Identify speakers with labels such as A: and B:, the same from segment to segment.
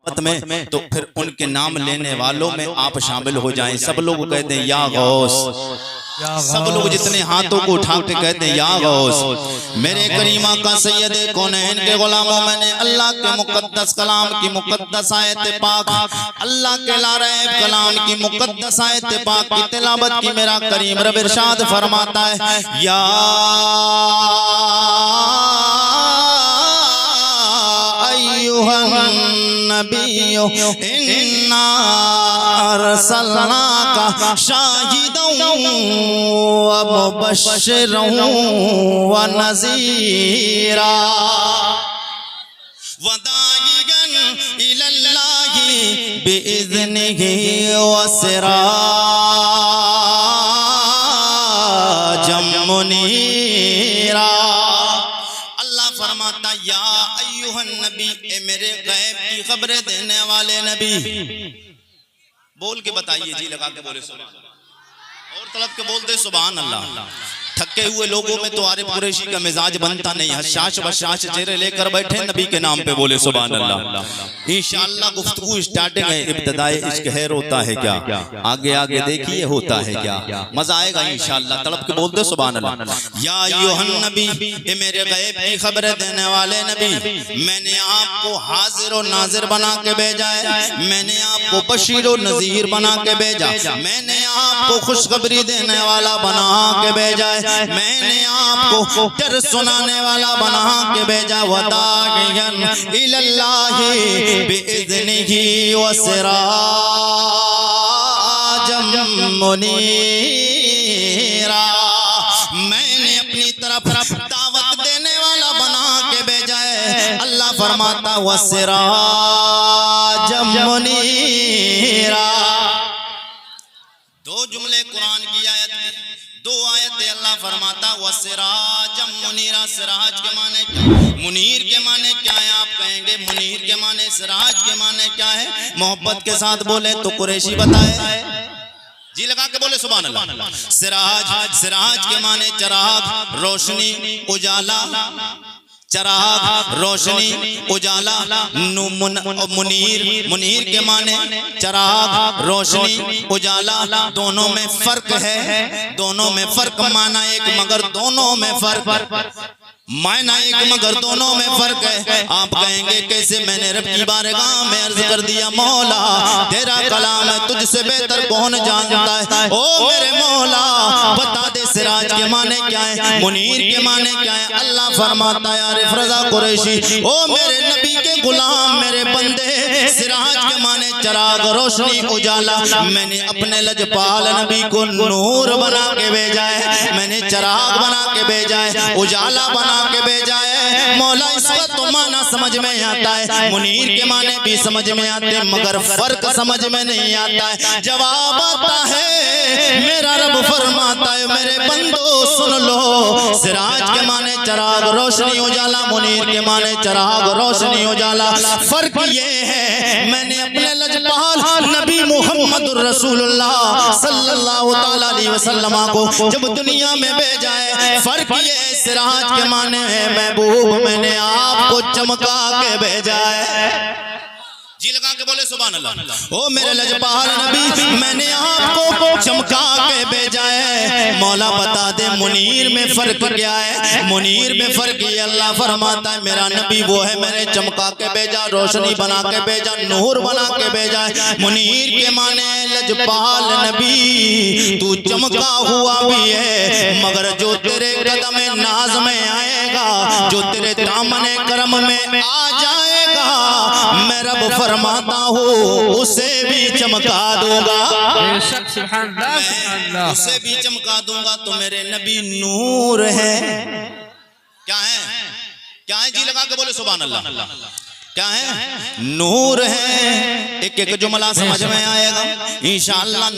A: में, तो फिर उनके नाम लेने वालों में आप शामिल हो जाएं। सब लोग कहते हैं या गौस, सब लोग जितने हाथों को उठा के कहते हैं या गौस। मेरे करीमा का सैयद कौनैन के गुलामों, मैंने अल्लाह के मुकद्दस कलाम की मुकद्दस आयत पाक, अल्लाह के लारैब कलाम की मुकद्दस आयत पाक की तिलावत की। मेरा करीम रब इरशाद फरमाता है या नबियो इन्ना अरसलनाका शाहिदन व मुबश्शिरन व नज़ीरा व दाइयन इलल्लाहि बिइज़्निहि व सिराजम मुनीरा। अल्लाह फरमाता या अय्युहन नबी, ए मेरे गैब की खबरें देने वाले नबी। बोल के बताइए, जी लगा के बोले सुभान अल्लाह, और तलब के बोलते सुभान अल्लाह। थके हुए लोगों में तो आरिफ कुरैशी का मिजाज बनता नहीं, हशाश बशाश चेहरे लेकर बैठे नबी के नाम पे बोले सुभान अल्लाह। इंशाअल्लाह गुफ्तगू स्टार्टिंग है, इब्तिदाए इश्क खैर होता है क्या, आगे आगे देखिए होता है क्या, मजा आएगा इंशाअल्लाह। तलब के बोलते सुभान अल्लाह। या अय्युहन नबी, ए मेरे गैब की खबरें देने वाले नबी, मैंने आपको हाजिर और नाजिर बना के भेजा है, मैंने आपको बशीर और नजीर बना के भेजा, मैंने आपको खुशखबरी देने वाला बना के भेजा है, मैंने आपको डर सुनाने वाला बना के भेजा। वदाइयन इलल्लाहि बिइज़्निहि व सिराजम मुनीरा, मैंने अपनी तरफ दावत देने वाला बना के भेजा है। अल्लाह फरमाता व सिराजम मुनीरा। दो जुमले कुरान की आयत, दो आयतें अल्लाह फरमाता व सिराजम मुनीरा। सिराज के माने क्या, मुनीर के माने क्या है? आप कहेंगे मुनीर के माने, सिराज के माने क्या है? मोहब्बत के साथ बोले तो कुरैशी बताए, जी लगा के बोले सुभान अल्लाह। सिराज, सिराज के माने चराग, रोशनी, उजाला, चराग, रोशनी, उजाला। मुनीर, मुनीर के माने चराग, रोशनी, उजाला। दोनों में फर्क है, दोनों में फर्क, माना एक मगर दोनों में फर्क, मायना एक मगर दोनों में फर्क है। आप कहेंगे कैसे? मैंने रब की बारगाह में अर्ज कर दिया मौला तेरा कलाम है, तुझसे बेहतर कौन जानता है? ओ मेरे मौला बता दे सिराज के माने क्या है, मुनीर के माने क्या है? अल्लाह फरमाता है आरिफ रज़ा कुरैशी, ओ मेरे नबी के गुलाम, मेरे बंदे, सिराज के माने चराग, रोशनी, उजाला। मैंने अपने लजपाल नबी को नूर बना के भेजा है, मैंने चराग बना के भेजा है, उजाला बना के भेजा है। मौला इस वक्त तो माना समझ में आता है, मुनीर के माने भी समझ में आते, मगर फर्क समझ में नहीं आता है। जवाब आता है मेरा रब फरमाता है मेरे बंदो सुन लो, सिराज के माने चराग, रोशनी, उजाला, मुनीर के माने चराग, रोशनी, उजाला। फर्क ये है मैंने अपने लजपाल नबी मोहम्मद रसूलुल्लाह सल्लल्लाहु तआला अलैहि वसल्लम को जब दुनिया में भेजा है, फर्क ये है सिराज के माने है महबूब, मैंने आपको चमका के भेजा है, जी लगा के बोले सुभान अल्लाह। ओ मेरे लजपाल नबी, मैंने आपको चमका के भेजा है। मौला बता दे मुनीर में फर्क क्या है? मुनीर में फर्क ये अल्लाह फरमाता है मेरा नबी वो है मैंने चमका के भेजा, रोशनी बना के भेजा, नूर बना के भेजा है। मुनीर के माने लजपाल नबी तू चमका हुआ भी है, मगर जो तेरे कदम नाज में आएगा, जो तेरे दामने करम में आ जाएगा, मैं रब फरमाता हूँ उसे भी चमका दूंगा, उसे भी चमका दूंगा। तो मेरे नबी नूर है, क्या है? क्या है? जी लगा के बोले सुभान अल्लाह। क्या है? नूर है। एक एक जुमला समझ में आएगा इंशाअल्लाह,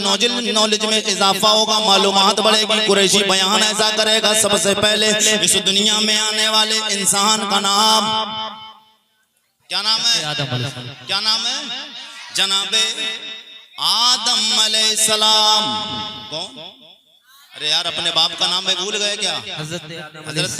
A: नॉलेज में इजाफा होगा, मालूमात बढ़ेगी। कुरैशी बयान ऐसा करेगा, सबसे पहले इस दुनिया में आने वाले इंसान का नाम क्या नाम है? क्या नाम है? जनाबे आदम अलैहिस्सलाम। कौन? अरे यार अपने बाप का नाम में भूल गए क्या? हजरत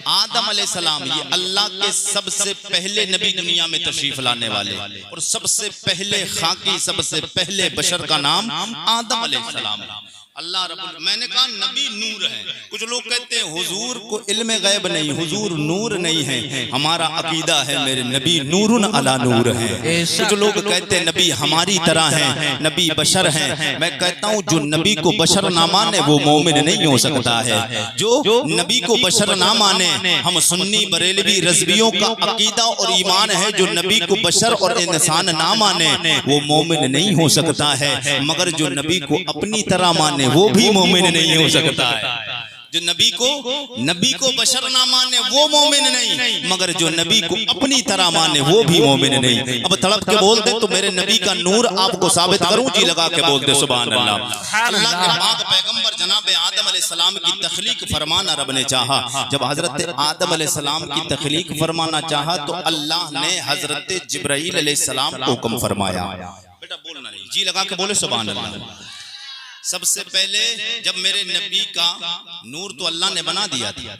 A: आदम अलैहिस्सलाम, ये अल्लाह के सबसे पहले नबी दुनिया में तशरीफ लाने वाले और सबसे पहले खाकी, सबसे पहले बशर का नाम आदम अलैहिस्सलाम। अल्लाह रब्बुल, मैंने कहा नबी नूर है। कुछ लोग कहते हैं हुजूर को इल्म गैब नहीं, हुजूर नूर नहीं है। हमारा अकीदा है मेरे नबी नूरुन अला नूर है। कुछ लोग कहते हैं नबी हमारी तरह हैं, नबी बशर हैं। मैं कहता हूँ जो नबी को बशर ना माने वो मोमिन नहीं हो सकता है। जो नबी को बशर ना माने, हम सुन्नी बरेलवी रज़वियों का अकीदा और ईमान है, जो नबी को बशर और इंसान ना माने वो मोमिन नहीं हो सकता है। मगर जो नबी को अपनी तरह माने वो भी मोमिन नहीं हो सकता है। जो नबी को बशर ना माने वो मोमिन नहीं, मगर जो नबी को अपनी तरह माने वो भी मोमिन नहीं। अब तड़प के बोल दे तो मेरे नबी का नूर आपको साबित करूं, जी लगा के बोल दे सुभान अल्लाह। अल्लाह के पाक पैगंबर जनाब आदम अलैहिस्सलाम की तख्लीक फरमाना रब ने चाहा। जब हजरत आदम अलैहिस्सलाम की तख्लीक फरमाना चाहा तो अल्लाह ने हजरत जिब्राइल अलैहिस्सलाम को हुक्म फरमाया, बेटा बोलना नहीं, जी लगा के बोले सुभान अल्लाह। सबसे पहले जब मेरे नबी का नूर तो अल्लाह ने बना दिया था,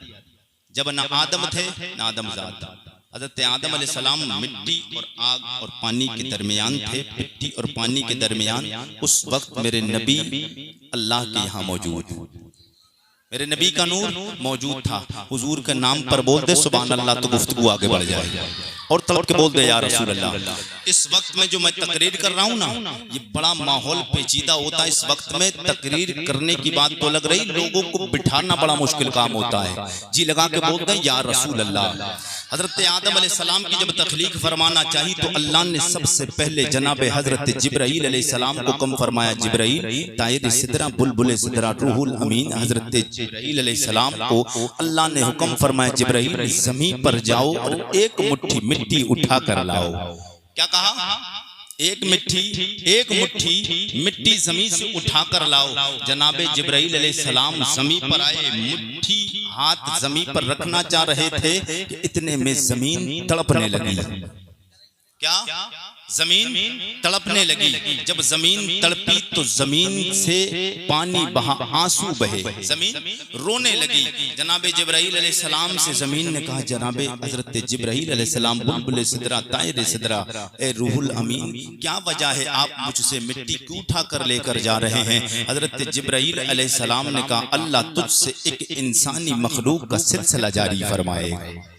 A: जब ना आदम थे ना आदम ज़ात था। हज़रत आदम अलैहिस्सलाम मिट्टी और आग और पानी के दरमियान थे, मिट्टी और पानी के दरमियान। उस वक्त मेरे नबी अल्लाह के यहाँ मौजूद, मेरे नबी का नूर मौजूद था। हुजूर के नाम पर बोल दे सुभान अल्लाह तो गुफ्तगू आगे बढ़ जाएगी। और तड़प के बोल दे या रसूल अल्लाह। इस वक्त में जो मैं तकरीर कर रहा हूँ ना, ये बड़ा माहौल पेचीदा होता है। इस वक्त में तकरीर करने की बात तो लग रही, लोगों को बिठाना बड़ा मुश्किल काम होता है। जी लगा के बोल दे या रसूल अल्लाह। हजरत आदम अलैहिस्सलाम की जब तख्लीक फरमाना चाहिए तो अल्लाह ने सबसे पहले जनाब हजरत जिब्राइल अलैहिस्सलाम को कम फरमाया, जिब्राइल तायद सिदरा बुलबुल सिदरा रूहुल अमीन। हजरत जिब्राइल अलैहिस्सलाम को अल्लाह ने हुक्म फरमाया, जिब्राइल ज़मीन पर जाओ और एक मुट्ठी मिट्टी उठा कर लाओ। क्या कहा? एक मुट्ठी मिट्टी जमीन से उठाकर लाओ। जनाबे जिब्राइल अलैहिस्सलाम जमीन पर आए, मुट्ठी हाथ जमीन पर रखना चाह रहे थे कि इतने में जमीन तड़पने लगी। क्या? जमीन तड़पने लगी। जब जमीन तड़पी तो जमीन से पानी बहा, आंसू बहे, जमीन रोने लगी। जनाबे जिब्राइल अलैहिस्सलाम से जमीन ने कहा, जनाबे हजरत जिब्राइल अलैहिस्सलाम बुलबुल सिदरा तायर सिदरा, ए रूहुल अमीन, क्या वजह है आप मुझसे मिट्टी क्यों उठा कर लेकर जा रहे हैं? हजरत जिब्राइल अलैहिस्सलाम ने कहा, अल्लाह तुझसे एक इंसानी मखलूक का सिलसिला जारी फरमाएगा।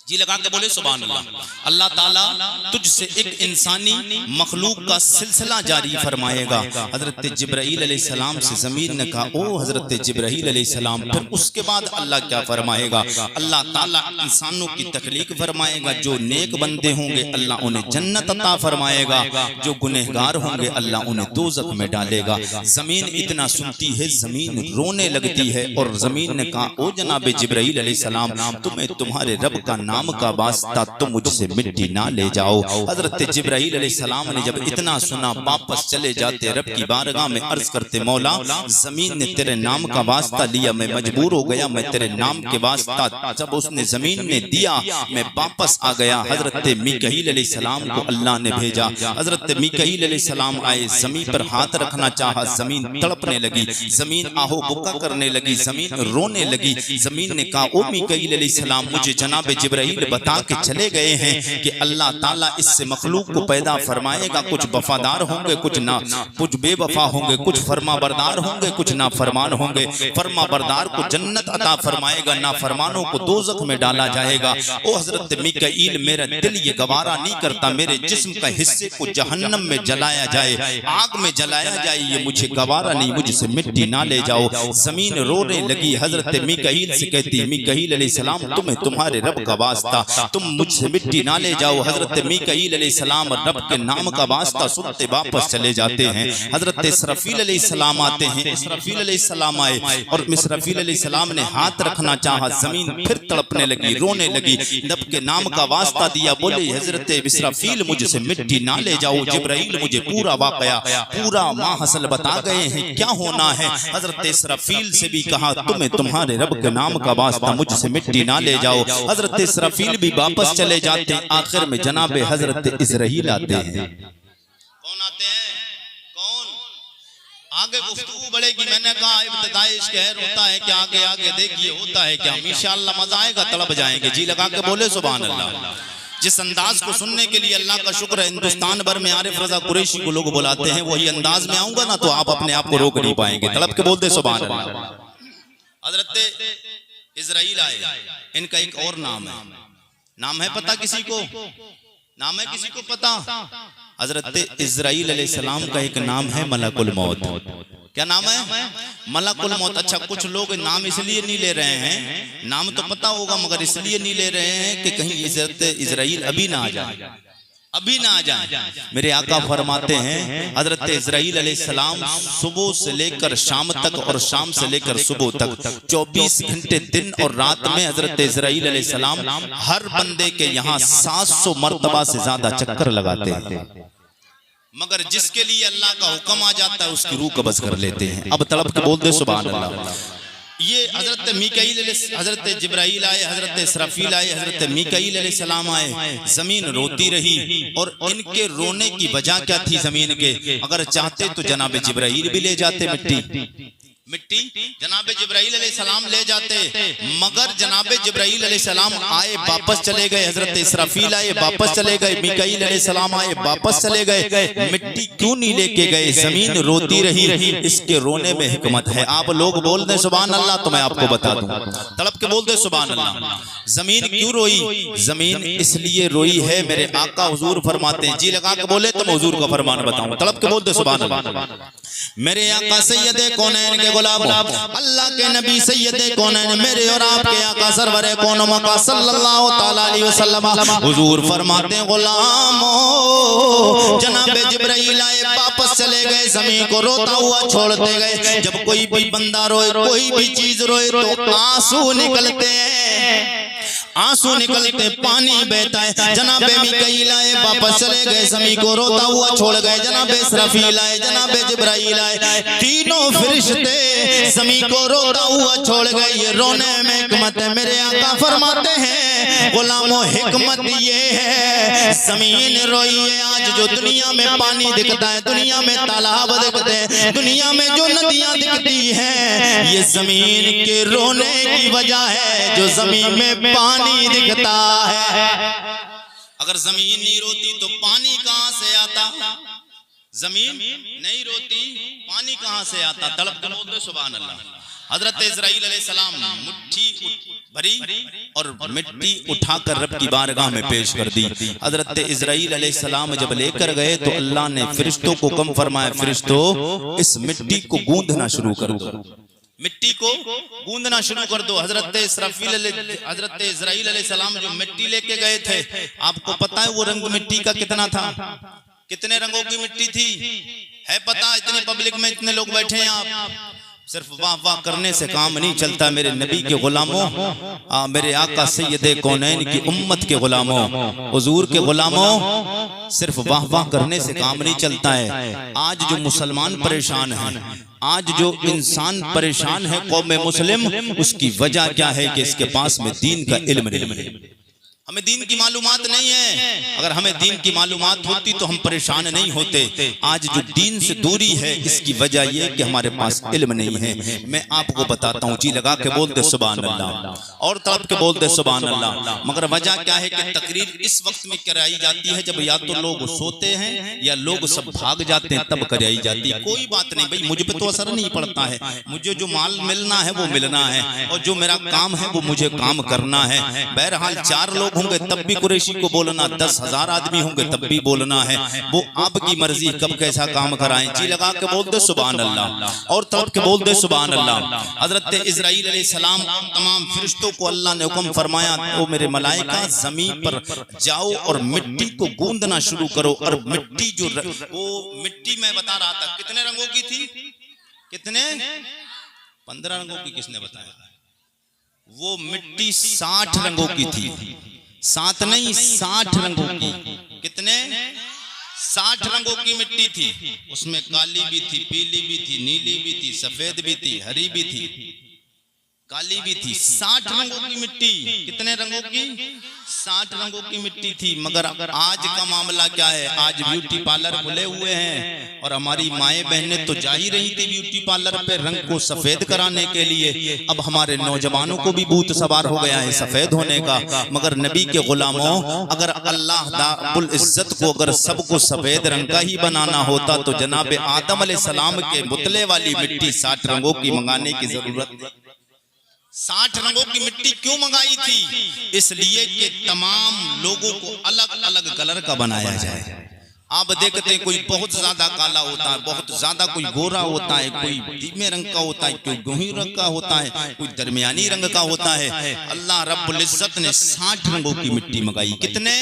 A: जी लगा के बोले सुभान अल्लाह। अल्लाह ताला तुझसे एक इंसानी मखलूक का सिलसिला जारी फरमाएगा। हजरत जिब्राइल अलैहिस्सलाम से ज़मीन ने कहा, ओ हजरत जिब्राइल अलैहिस्सलाम। फिर उसके बाद अल्लाह क्या फरमाएगा? अल्लाह ताला इंसानों की तख्लीक फरमाएगा। जो नेक बंदे होंगे अल्लाह उन्हें जन्नत अता फरमाएगा, जो गुनहगार होंगे अल्लाह उन्हें दोज़ख में डालेगा। ज़मीन इतना सुनती है, ज़मीन रोने लगती है और ज़मीन ने कहा, ओ जनाब जिब्राइल अलैहिस्सलाम, तुम्हें तुम्हारे रब का नाम का वास्ता तुम मुझसे मिट्टी ना ले जाओ। हजरत जिब्राइल अलैहिस्सलाम ने जब इतना सुना वापस चले जाते रब की बारगाह में अर्ज करते, मौला जमीन ने तेरे नाम का वास्ता लिया, मैं मजबूर हो गया, मैं तेरे नाम के वास्ता जब उसने जमीन ने दिया मैं वापस आ गया। हजरत मीकाईल अलैहिस्सलाम को अल्लाह ने भेजा। हजरत मीकाईल अलैहिस्सलाम आए, जमीन पर हाथ रखना चाहा, जमीन तड़पने लगी, जमीन आहो बुका करने लगी, जमीन रोने लगी। जमीन ने कहा, ओ मीकाईल अलैहिस्सलाम, मुझे जनाब जिब्राइल बता के चले गए हैं कि अल्लाह ताला इससे मखलूक को पैदा फरमाएगा। कुछ वफादार होंगे, कुछ ना, कुछ बेवफा होंगे, कुछ फरमा बरदार होंगे, कुछ ना फरमान होंगे। फरमा बरदार को जन्नत अता फरमाएगा, ना फरमानों को दोज़ख में डाला जाएगा। ओ हजरत मीकाईल, मेरा दिल ये गवारा नहीं करता मेरे जिस्म का हिस्से को जहन्नम में जलाया जाए, आग में जलाया जाए, ये मुझे गवारा नहीं, मुझसे मिट्टी ना ले जाओ। जमीन रोने लगी। हजरत मीकाईल से कहती, मीकाईल अलैहिस्सलाम, तुम्हें तुम्हारे रब का वास्ता, तुम मुझसे मिट्टी ना ले जाओ। हजरत मीकाईल अलैहिस्सलाम रब के नाम का वास्ता सुनते वापस चले जाते हैं। हजरत इसराफील अलैहिस्सलाम आते हैं। इसराफील अलैहिस्सलाम आए और इसराफील अलैहिस्सलाम ने हाथ रखना चाहा, जमीन फिर तड़पने लगी, रोने लगी। रब के नाम का वास्ता दिया, बोले हजरत इसराफील मुझसे मिट्टी ना ले जाओ। जिब्राइल मुझे पूरा वाकया, पूरा माहसल बता गए हैं क्या होना है। हजरत इसराफील से भी कहा, तुम्हें तुम्हारे रब के नाम का वास्ता मुझसे मिट्टी ना ले जाओ। हजरत इसराफील भी वापस चले जाते हैं। आखिर में जनाब हजरत इज़राइल आते हैं। कौन आते हैं? कौन आगे गुफ्तगू बढ़ेगी। मैंने कहा इब्तिदाई इश्क है, होता है क्या आगे आगे देखिए होता है क्या, इंशाअल्लाह मजा आएगा, तड़प जाएंगे। जी लगा के बोले सुभान अल्लाह। जिस अंदाज को सुनने के लिए अल्लाह का शुक्र है हिंदुस्तान भर में आरिफ रजा कुरैशी को लोग बुलाते हैं, वही अंदाज में आऊंगा ना तो आप अपने आप को रोक नहीं पाएंगे। तड़प के बोलते सुभान अल्लाह। हजरत इजराइल आए, इनका एक और नाम है पता किसी को? नाम है किसी को पता? हजरत इजराइल अलैहिस्सलाम का एक नाम है मलकुल मौत। क्या नाम है? मलकुल मौत। अच्छा, कुछ लोग नाम इसलिए नहीं ले रहे हैं, नाम तो पता होगा मगर इसलिए नहीं ले रहे हैं कि कहीं हजरत इजराइल अभी ना आ जाए, अभी ना आ जाए। मेरे आका फरमाते हैं हजरत इजराइल अलैहिस्सलाम सुबह से लेकर शाम तक और शाम से लेकर सुबह तक 24 घंटे दिन और रात में हजरत इजराइल अलैहिस्सलाम हर बंदे के यहाँ 700 मर्तबा से ज्यादा चक्कर लगाते हैं, मगर जिसके लिए अल्लाह का हुक्म आ जाता है उसकी रूह कब्ज कर लेते हैं। अब तड़प के बोलते सुभान अल्लाह। ये हजरत मीकाईल, हजरत जिब्राइल आए, हजरत इसराफील आए, हजरत मीकाईल अलैहिस्सलाम आए। जमीन रोती रही और इनके रोने की वजह क्या थी जमीन के? अगर चाहते तो जनाब जिब्राइल भी ले जाते मिट्टी जनाब जिब्राइल अलैहिस्सलाम ले जाते, मगर जनाब जिब्राइल अलैहिस्सलाम आए वापस चले गए, हजरत इसराफील आए वापस चले गए, मीकाईल अलैहिस्सलाम आए वापस चले गए। मिट्टी क्यों नहीं लेके गए? जमीन रोती रही। इसके रोने में हिकमत है। आप लोग बोल दें सुभान अल्लाह तो मैं आपको बता दूं। तड़प के बोल दे सुभान अल्लाह। जमीन क्यों रोई? जमीन इसलिए रोई है, मेरे आका हुजूर फरमाते हैं, जी लगा के बोले तो मैं हुजूर का फरमान बताऊं। तड़प के बोल दे सुभान अल्लाह। मेरे आका सैयदे कौनैन के गुलाम, अल्लाह के नबी सैयदे कौनैन, मेरे और आपके आका सरवरे कौनो मका सल्लल्लाहु तआला अलैहि वसल्लम हुजूर फरमाते हैं, गुलामो जनाब जिब्राइल आए वापस चले गए, जमीन को रोता हुआ छोड़ते गए। जब कोई भी बंदा रोए, कोई भी चीज रोए तो आंसू निकलते हैं, आंसू निकलते, पानी बहता है। जनाबे मीकाईल आए वापस चले गए, जमीन को रोता हुआ छोड़ गए। जनाबे इसराफील आए, जनाबे जिब्राइल आए, तीनों फरिश्ते जमीन को रोता हुआ छोड़ गए। ये रोने में हिकमत है। मेरे आका फरमाते हैं, गुलामों हिकमत ये है, जमीन रोई है। आज जो दुनिया में पानी दिखता है, दुनिया में तालाब दिखते हैं, दुनिया में जो नदियां दिखती हैं, ये जमीन के रोने की वजह है। जो जमीन में पानी दिखता है, अगर जमीन नहीं रोती तो पानी कहां से आता? जमीन नहीं रोती, पानी कहां से आता? तड़प के बोल दो सुभान अल्लाह। हजरत इजराइल अलैहिस्सलाम मुट्ठी भरी और मिट्टी उठाकर रब की बारगाह में पेश कर दी। हजरत इजराइल अलैहिस्सलाम जब लेकर गए तो अल्लाह ने फरिश्तों को कम फरमाया, फरिश्तों इस मिट्टी को गूंदना शुरू कर दो, मिट्टी को गूंदना शुरू कर दो। हजरत इजराइल अलैहिस्सलाम जो मिट्टी लेके गए थे, आपको पता है वो रंग मिट्टी का कितना था? कितने रंगों की मिट्टी थी है पता? इतनी पब्लिक में इतने लोग बैठे हैं, आप सिर्फ वाह वाह करने से काम नहीं चलता। मेरे नबी के गुलामों, मेरे आका सैयदे कौनैन की उम्मत के गुलामों, हुजूर के गुलामों, सिर्फ वाह वाह करने से काम नहीं चलता है। आज जो मुसलमान परेशान हैं, आज जो इंसान परेशान है कौम मुस्लिम, उसकी वजह क्या है कि इसके पास में दीन का इल्म नहीं, हमें दीन की मालूमात नहीं है। अगर हमें दीन की मालूमात होती तो हम परेशान नहीं होते। आज जो दीन से दूरी है इसकी वजह यह कि हमारे पास इल्म नहीं है। मैं आपको बताता हूँ, जी लगा के बोल दे सुभान अल्लाह और तड़प के बोल दे सुभान अल्लाह। मगर वजह क्या है कि तकरीर इस वक्त में कराई जाती है जब या तो लोग सोते हैं या लोग सब भाग जाते हैं, तब कराई जाती है। कोई बात नहीं भाई, मुझे पे तो असर नहीं पड़ता है। मुझे जो माल मिलना है वो मिलना है और जो मेरा काम है वो मुझे काम करना है। बहरहाल 4 लोग होंगे तब भी कुरैशी को बोलना, 10,000 आदमी होंगे तब भी बोलना है। वो आपकी मर्जी कब कैसा काम कराएं। जी लगा के बोल दे सुभान अल्लाह और तड़प के बोल दे सुभान अल्लाह। हजरत इजराइल अलैहिस्सलाम तमाम फरिश्तों को अल्लाह ने हुक्म फरमाया, ओ मेरे मलाइका जमीन पर जाओ और मिट्टी को गूंदना शुरू करो। और मिट्टी जो वो मिट्टी मैं बता रहा था कितने रंगों की थी? कितने? 15 रंगों की। किसने बताया? वो मिट्टी 60 रंगों की थी। 7 नहीं 60 रंगों की। कितने? 60 रंगों की मिट्टी थी। उसमें काली भी थी, पीली भी थी, नीली भी थी, सफेद भी थी, हरी भी थी, काली भी थी। 60 रंगों की मिट्टी। कितने रंगों की? 60 रंगों की मिट्टी थी। मगर आज का मामला क्या है, आज ब्यूटी पार्लर खुले हुए हैं और हमारी माएँ बहनें तो जा ही रही थी ब्यूटी पार्लर पे रंग को सफेद कराने के लिए। अब हमारे नौजवानों को भी भूत सवार हो गया है सफेद होने का। मगर नबी के गुलामों, अगर अल्लाह रब्बुल इज्जत को अगर सबको सफेद रंग का ही बनाना होता तो जनाब आदम अलैहिस्सलाम के मुतले वाली मिट्टी 60 रंगों की मंगाने की जरूरत 60 रंगों की मिट्टी क्यों मंगाई थी? इसलिए कि तमाम लोगों को अलग अलग कलर का बनाया जाए। आप देखते हैं कोई बहुत ज्यादा काला होता है, बहुत ज्यादा कोई गोरा होता है, कोई धीमे रंग का होता है, कोई गोही रंग का होता है, कोई दरमियानी रंग का होता है। अल्लाह रब्बुल इज्जत ने 60 रंगों की मिट्टी मंगाई। कितने?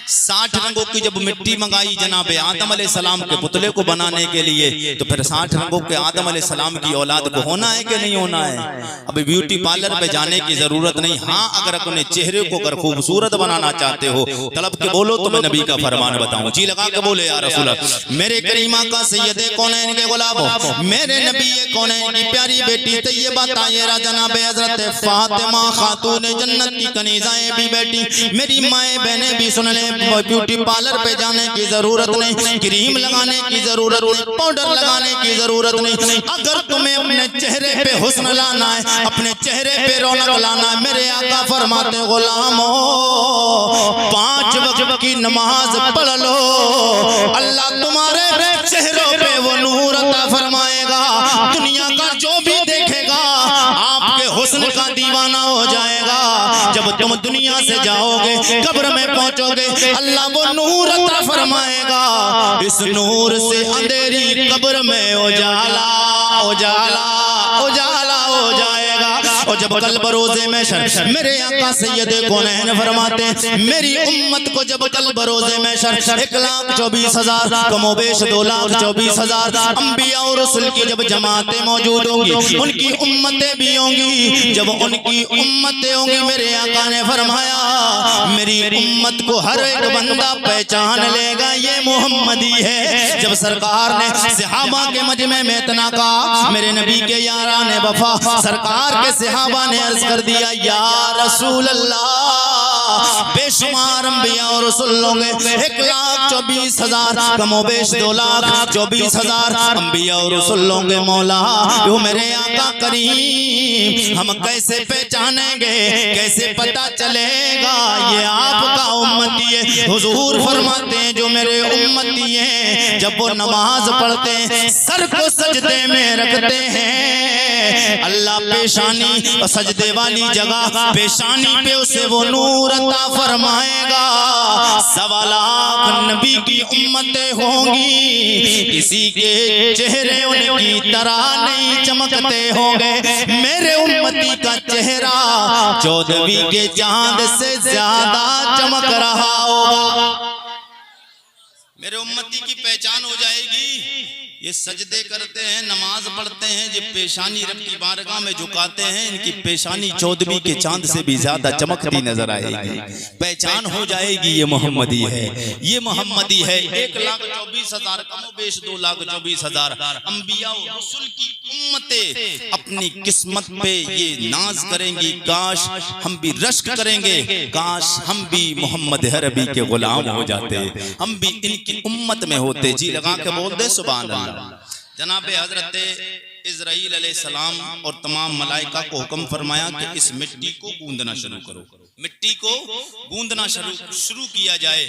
A: 60 रंगों की जब मिट्टी मंगाई जनाब आदम अलैहिस्सलाम के पुतले को बनाने के लिए, तो फिर 60 रंगों के आदम अलैहिस्सलाम की औलाद को होना है कि नहीं होना है? अब ब्यूटी पार्लर पे जाने की जरूरत नहीं। हाँ, अगर अपने चेहरे को अगर खूबसूरत बनाना चाहते हो, तलब के बोलो तो मैं नबी का फरमान बताऊं। जी लगा के बोले या रसूल अल्लाह। मेरे करीमा का सैयदे कौनैन के गुलाम, मेरे नबी कौनैन की प्यारी बेटी तैयबा ताहिरा जनाब हजरत फातिमा खातून जन्नत की कनीज़ाएं भी बैठी। मेरी माएँ बहनें भी सुन ले, ब्यूटी पार्लर पे जाने की जरूरत नहीं, क्रीम लगाने की जरूरत नहीं, पाउडर लगाने की जरूरत नहीं। अगर तुम्हें अपने चेहरे पे हुस्न लाना है, अपने चेहरे पे रौनक लाना है, मेरे आका फरमाते गुलामों 5 वक्त की नमाज पढ़ लो, अल्लाह तुम्हारे चेहरों पे वो नूर अता फरमाएगा। दुनिया का जो भी देखेगा आपके हुस्न का दीवाना हो जाएगा। जब तुम दुनिया से जाओगे, कब्र में पहुंचोगे, अल्लाह वो नूर अता फरमाएगा। इस नूर से अंधेरी कब्र में उजाला उजाला उजाला हो जाएगा। और जब कल बरोज़े महशर मेरे आका सैयदे कौनैन फरमाते हैं, मेरी उम्मत को जब कल बरोज़े महशर 1,24,000 कमोबेश 2,24,000 अंबिया और रसूल की जब जमातें मौजूद होंगी, उनकी उम्मतें भी होंगी। जब उनकी उम्मतें होंगी, मेरे आका ने फरमाया मेरी उम्मत को हर एक बंदा पहचान लेगा, ये मोहम्मदी है। जब सरकार ने सहाबा के मजमे में इतना कहा, मेरे नबी के याराने वफा सरकार के सहाबा ने अर्ज कर दिया, या रसूल अल्लाह बेशुमार अंबिया और रसूल होंगे 1,24,000 कमोबेश 2,24,000 अंबिया और रसूल होंगे। मौला यो मेरे आका करीम, हम कैसे पहचानेंगे, कैसे पता चलेगा ये आपका उम्मती है? हुजूर फरमाते हैं जो मेरे उम्मती हैं, जब वो नमाज पढ़ते हैं सर को सजदे में रखते हैं, अल्लाह पेशानी और सजदे वाली जगह पेशानी पे उसे वो नूर अता फरमाएगा। 1.25 लाख नबी की उम्मतें होंगी, किसी के चेहरे उनकी तरह नहीं चमकते होंगे। मेरे उम्मती का चेहरा 14वीं के चांद से ज्यादा चमक रहा होगा। मेरे उम्मती की पहचान हो जाएगी। ये सजदे करते हैं, नमाज पढ़ते हैं, ये पेशानी रब की बारगाह में झुकाते हैं, इनकी पेशानी 14वीं के चांद से भी ज्यादा चमकती नजर आएगी। पहचान हो जाएगी ये मोहम्मदी है, ये मोहम्मदी है। 1,24,000 कमोबेश 2,24,000 अंबिया और रसूल की उम्मतें अपनी किस्मत पे ये नाज करेंगी, काश हम भी रश्क करेंगे, काश हम भी मोहम्मद अरबी के गुलाम हो जाते, हम भी इनकी उम्मत में होते। जी लगा के बोल दे सुभान अल्लाह। जनाब हजरत इज़राइल अलैहिस्सलाम और तमाम मलाइका को हुक्म फरमाया कि इस मिट्टी को गूंदना शुरू करो, मिट्टी को गूंदना शुरू किया जाए।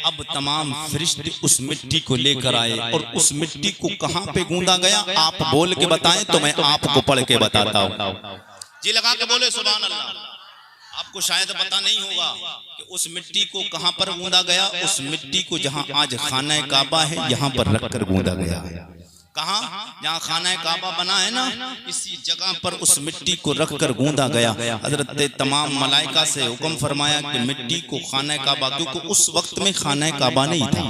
A: अब तमाम फरिश्ते उस मिट्टी को लेकर आए और उस मिट्टी को कहां पे गूंदा गया आप बोल के बताएं तो मैं आपको पढ़ के बताता हूं। जी लगा के बोले सुभान अल्लाह। आपको शायद पता नहीं होगा कि उस मिट्टी को कहां पर गूंदा गया। उस मिट्टी को जहां आज खाना काबा है यहां पर रखकर गूंदा गया। कहां? जहां खाना काबा बना है ना, इसी जगह पर उस मिट्टी को रखकर गूंदा गया। हजरत तमाम मलाइका से हुक्म फरमाया कि मिट्टी को खाना काबा, क्योंकि उस वक्त में खाना काबा नहीं था,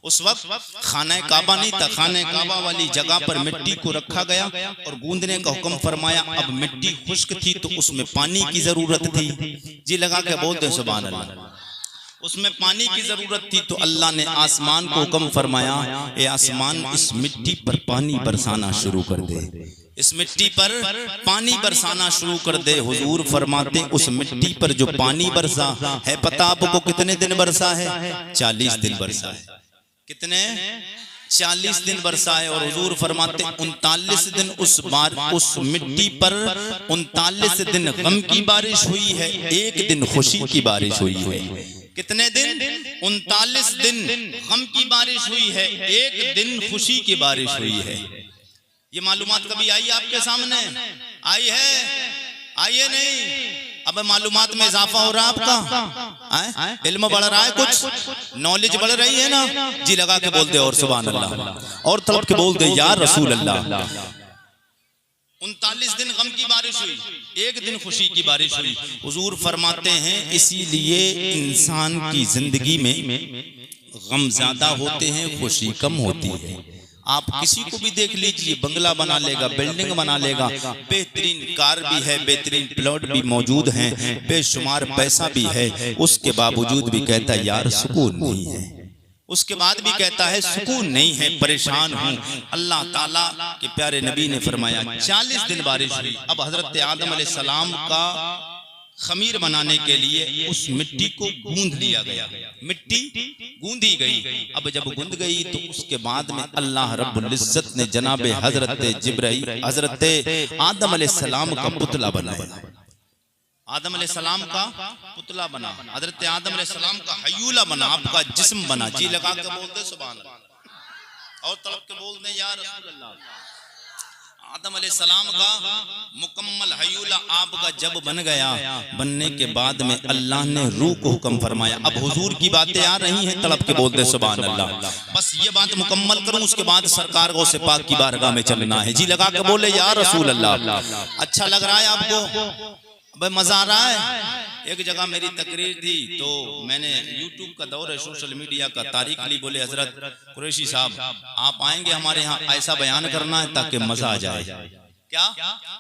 A: उस वक्त खाना काबा नहीं था, खाना काबा वाली जगह पर मिट्टी को रखा गया और गूंदने का हुक्म फरमाया। अब मिट्टी खुश्क थी तो उसमें पानी की जरूरत थी। जी लगा के बोलते सुभान अल्लाह। उसमें पानी की जरूरत थी तो अल्लाह ने आसमान को हुक्म फरमाया, ए आसमान इस मिट्टी पर पानी बरसाना शुरू कर दे। इस मिट्टी पर पानी बरसाना शुरू कर दे। हुजूर फरमाते उस मिट्टी पर जो पानी बरसा है, पता आपको कितने दिन बरसा है? 40 दिन बरसा है। कितने? 40 दिन बरसा है। और हुजूर फरमाते 39 दिन उस मिट्टी पर 39 दिन गम की बारिश हुई है, 1 दिन खुशी की बारिश हुई है। कितने दिन? 39 दिन गम की बारिश हुई है, 1 दिन खुशी की बारिश हुई है। ये मालूमात कभी आई आपके सामने? आई है? आई है नहीं? अब मालूमात में इजाफा हो रहा है आपका, इल्म बढ़ रहा है, कुछ नॉलेज बढ़ रही है ना जी। लगा के बोल दे और सुभान अल्लाह, और तड़प के बोल दे या रसूल अल्लाह। 39 दिन गम की बारिश हुई, 1 दिन खुशी की बारिश हुई। हुजूर फरमाते हैं इसीलिए इंसान की जिंदगी में गम ज्यादा होते हैं, खुशी कम होती है। आप किसी को भी देख लीजिए, बंगला बना लेगा, बिल्डिंग बना लेगा, बेहतरीन कार भी है, बेहतरीन प्लॉट भी मौजूद हैं, बेशुमार पैसा भी है, उसके बावजूद भी कहता है यार सुकून नहीं है। उसके बाद भी कहता है सुकून नहीं है, परेशान हूं। अल्लाह ताला के प्यारे नबी ने फरमाया 40 दिन बारिश हुई। अब हजरत आदम अलैहिस्सलाम का खमीर बनाने के लिए उस मिट्टी को गूंद लिया गया, मिट्टी गूंदी गई। अब जब गूंद गई तो उसके बाद में अल्लाह रब्बुल इज्जत ने जनाबे हजरत जिब्राइल हजरत आदम अलैहिस्सलाम का पुतला बनाया। आदम अलैहिस्सलाम का पुतला बना, हजरत आदम अलैहिस्सलाम का हयूला बना, आपका जिस्म बना। जी लगा के बोलते सुभान अल्लाह, और तड़प के बोलते या रसूल अल्लाह। आदम अलैहिस्सलाम का मुकम्मल हयूला आपका जब बन गया, बनने के बाद में अल्लाह ने रूह को हुक्म फरमाया। अब हुजूर की बातें आ रही हैं, तड़प के बोलते सुभान अल्लाह। बस ये बात मुकम्मल करूं, उसके बाद सरकार गौ से पाक की बारगाह में चलना है। जी लगा के बोले या रसूल अल्लाह। अच्छा लग रहा है आपको? भाई मजा आ रहा है? एक जगह मेरी तकरीर थी तो मैंने YouTube का दौर है, सोशल मीडिया का, तारीख ली, बोले हजरत कुरैशी साहब आप आएंगे हमारे यहाँ, ऐसा बयान करना है ताकि मजा आ जाए। क्या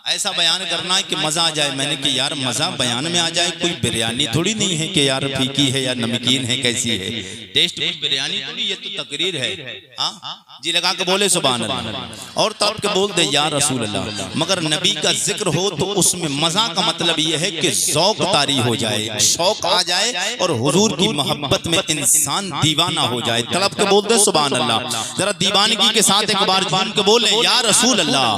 A: ऐसा बयान करना है कि मजा आ जाए? मैंने कि यार मजा बयान में आ जाए, कोई बिरयानी थोड़ी नहीं है कि यार फीकी है या नमकीन है, कैसी है टेस्ट, कुछ बिरयानी थोड़ी, ये तो तकरीर है। हाँ जी लगा के बोले सुभान अल्लाह, और तब के बोल दे या रसूल अल्लाह। मगर नबी का जिक्र हो तो उसमें मजा का मतलब ये है कि ज़ौक़ तारी हो जाए, शौक आ जाए, और हुजूर की मोहब्बत में इंसान दीवाना हो जाए। तलब के बोल दे सुभान अल्लाह। जरा दीवानगी के साथ एक बार झूम के बोले या रसूल अल्लाह,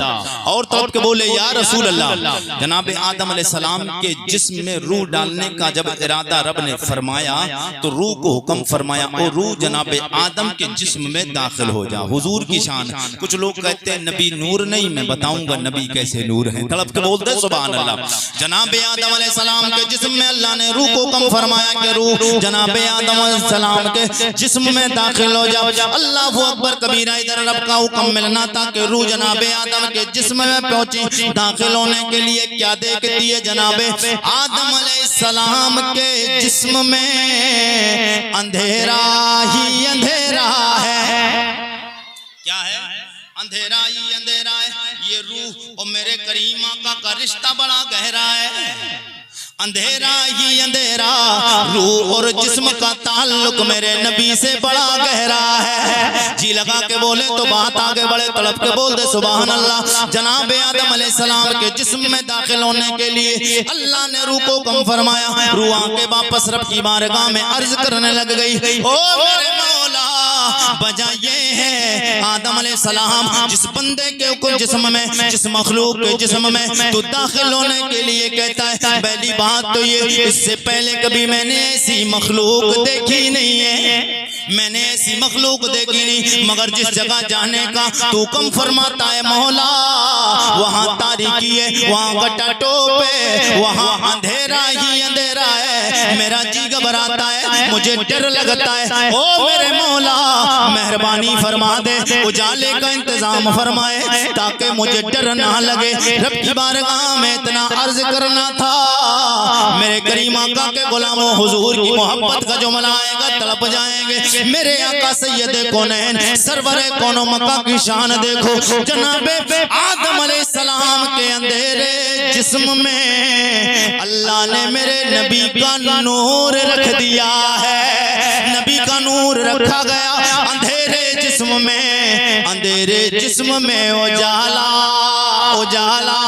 A: और तब के बोले या रसूल अल्लाह। जनाब आदम अलैहिस्सलाम के जिस्म में रूह डालने का जब इरादा रब ने फरमाया तो रूह को हुक्म फरमाया और रूह जनाब आदम के जिस्म में दाखिल हो जा। हुजूर की शान। कुछ लोग कहते हैं नबी नूर नहीं, मैं बताऊंगा नबी कैसे नूर हैं। तड़प के बोलते सुभान अल्लाह। जनाब आदम अलैहिस्सलाम के जिस्म में अल्लाह ने रूह को हुक्म फरमाया कि रूह जनाब आदम अलैहिस्सलाम के जिस्म में दाखिल हो जाओ। अल्लाहू अकबर कबीरा। इधर रब का हुक्म मिलना था कि रूह जनाब आदम के जिस्म में पहुंची। दाखिल होने के लिए क्या देखती है? जनाबे आदम अलैहिस्सलाम के जिस्म में अंधेरा ही अंधेरा है। क्या है? अंधेरा ही अंधेरा है। ये रूह और मेरे करीम आका का रिश्ता बड़ा गहरा है। अंधेरा ही अंधेरा, रूह और जिस्म का ताल्लुक मेरे नबी से बड़ा गहरा है। जी लगा के बोले तो बात आगे बढ़े। तड़प के बोल दे सुभान अल्लाह। जनाब आदम अलैहिस्सलाम के जिस्म में दाखिल होने के लिए अल्लाह ने रूह को कम फरमाया। रूह आके वापस रब की बारगाह में अर्ज करने लग गई, ओ मेरे मौला वजह ये है आदम अलैहिस्सलाम जिस बंदे के जिस्म में, जिस मखलूक के जिस्म में तू दाखिल होने के लिए कहता है, पहली बात तो ये इससे पहले कभी मैंने ऐसी मखलूक देखी नहीं है, मैंने ऐसी मखलूक देखी नहीं। मगर जिस जगह जाने का तू कम फरमाता है मौला, वहाँ तारीकी है, वहाँ गट्टा टोप है, वहाँ अंधेरा ही अंधेरा है। मेरा जी घबराता है, मुझे डर लगता है। ओ मेरे मौला मेहरबानी फरमा दे, उजाले का इंतजाम फरमाए ताकि मुझे डर ना लगे। रब की बारगाह में इतना अर्ज करना था, मेरे करीम आका के गुलामों हुजूर की मोहब्बत का जुमला आएगा, तड़प जाएंगे। मेरे आका सैयद कौनैन सरवरे कौनो मक्का की शान देखो। जनाबे आदम अलैहिस्सलाम के अंधेरे जिस्म में अल्लाह ने मेरे नबी का नूर रख दिया है। नबी का नूर रखा गया, अंधेरे जिस्म में उजाला उजाला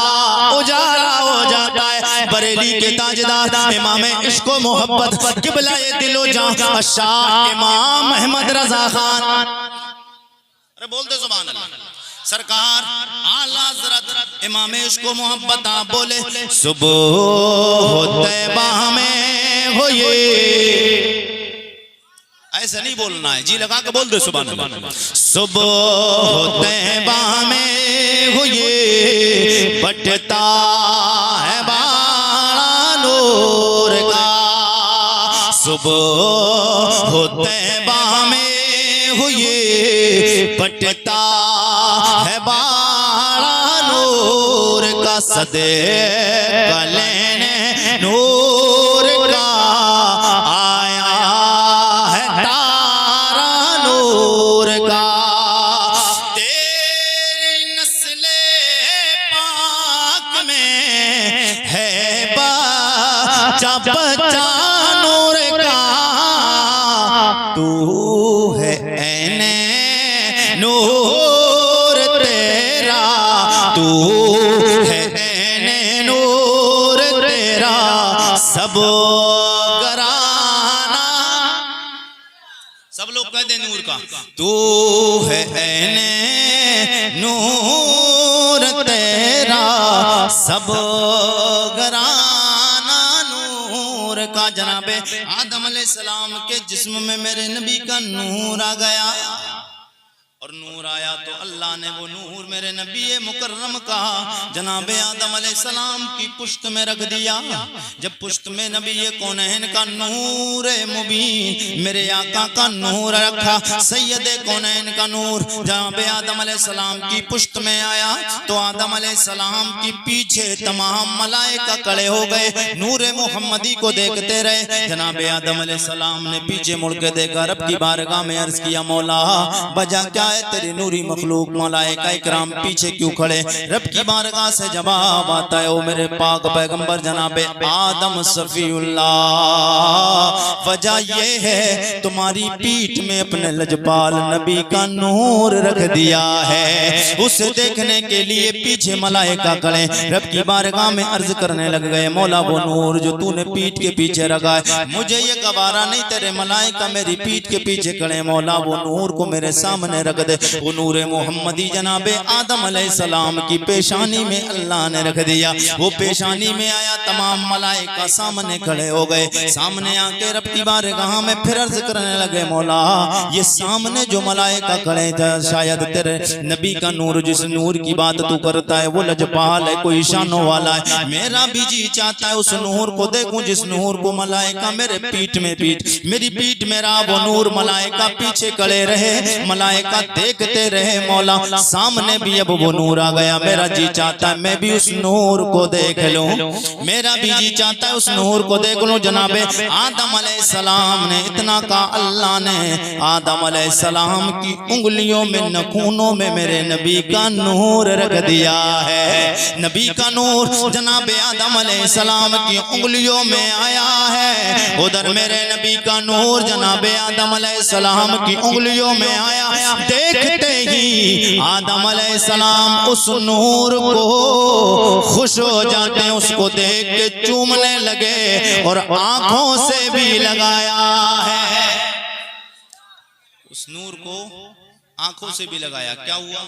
A: उजाला हो जाता है। बरेली के ताजदार इमाम इश्क व मोहब्बत किबलाए दिलो जां शाह इमाम अहमद रजा खान, अरे बोलते सुभान अल्लाह, सरकार आला हज़रत इमाम इश्क व मोहब्बत आप बोले सुबह तैबा में हो ये, ऐसा नहीं बोलना है, जी लगा के बोल दे सुभान अल्लाह। सुबह तैबा में हो ये बटता है बाड़ा नूर का, सुबह तैबा में हो ये बटता है बाड़ा नूर का, सदे कलेने नूर का आया है तारा नूर का, तेरी नस्ले पाक में है बच्चा बच्चा नूर का, तू है ऐने नूर तेरा, तू है ऐने नूर तेरा, सब घराना, सब लोग कह दे नूर का, तू है ऐने नूर तेरा, सब घराना नूर का। जनाबे आदम अलैहिस्सलाम के जिस्म में मेरे नबी का नूर आ गया, और नूर आया तो अल्लाह ने वो नूर मेरे नबी मुकर्रम का जनाबे आदम अलैहिस्सलाम की पुश्त में रख दिया। जब पुश्त में नबी कौनैन का नूर मुबीन मेरे आका का नूर रखा, सैयदे कौनैन का नूर जनाबे आदम अलैहिस्सलाम की पुश्त में आया तो आदम अलैहिस्सलाम की पीछे तमाम मलाइका खड़े हो गए, नूर मुहम्मदी को देखते रहे। जनाबे आदम अलैहिस्सलाम ने पीछे मुड़ के देखा, रब की बारगाह में अर्ज किया, मौला बजा क्या है तेरी नूरी मखलूक मलाइका इकराम पीछे क्यों खड़े? रब की बारगाह से जवाब आता है, ओ मेरे पाक पैगंबर जनाबे आदम सफीउल्लाह, वजह ये है तुम्हारी पीठ में अपने लजपाल नबी का नूर रख दिया है। उसे देखने के लिए पीछे मलाइका खड़े, रब की बारगाह में अर्ज करने लग गए, मौला वो नूर जो तूने पीठ के पीछे रखा है मुझे ये गवारा नहीं, तेरे मलाइका मेरी पीठ के पीछे खड़े, मौला वो नूर को मेरे सामने रख दे। वो नूर मोहम्मदी जनाबे आदम अलैहिस्सलाम की पेशानी में अल्लाह ने रख दिया। वो पेशानी में आया, तमाम मलाइका सामने खड़े हो गए। सामने आके रब की बारगाह में फिर अर्ज करने लगे, मौला ये सामने जो मलाइका खड़े थे शायद तेरे नबी का नूर, जिस नूर की बात तू करता है वो लजपाल है, कोई शानों वाला है, मेरा भी जी चाहता है उस नूर को देखूं जिस नूर को मलाइका मेरे पीठ में मेरी पीठ में रहा। वो नूर मलाइका पीछे खड़े रहे, मलाइका देखते रहे, मौला सामने भी अब वो नूर आ गया, मेरा जी चाहता है मैं भी उस नूर को देख लूं, मेरा भी जी चाहता है उस नूर को देख लूं। जनाबे आदम अलैहिस्सलाम ने इतना कहा, अल्लाह ने आदम अलैहिस्सलाम की उंगलियों में नखूनों में मेरे नबी का नूर रख दिया है। नबी का नूर जनाबे आदम अलैहिस्सलाम की उंगलियों में आया है, उधर मेरे नबी का नूर जनाबे आदम अलैहिस्सलाम की उंगलियों में आया। देखते ही आदम अलैहिस्सलाम उस नूर को खुश हो जाते हैं, उसको देख के चूमने लगे और आंखों से भी लगाया है, उस नूर को आंखों से भी लगाया। क्या हुआ?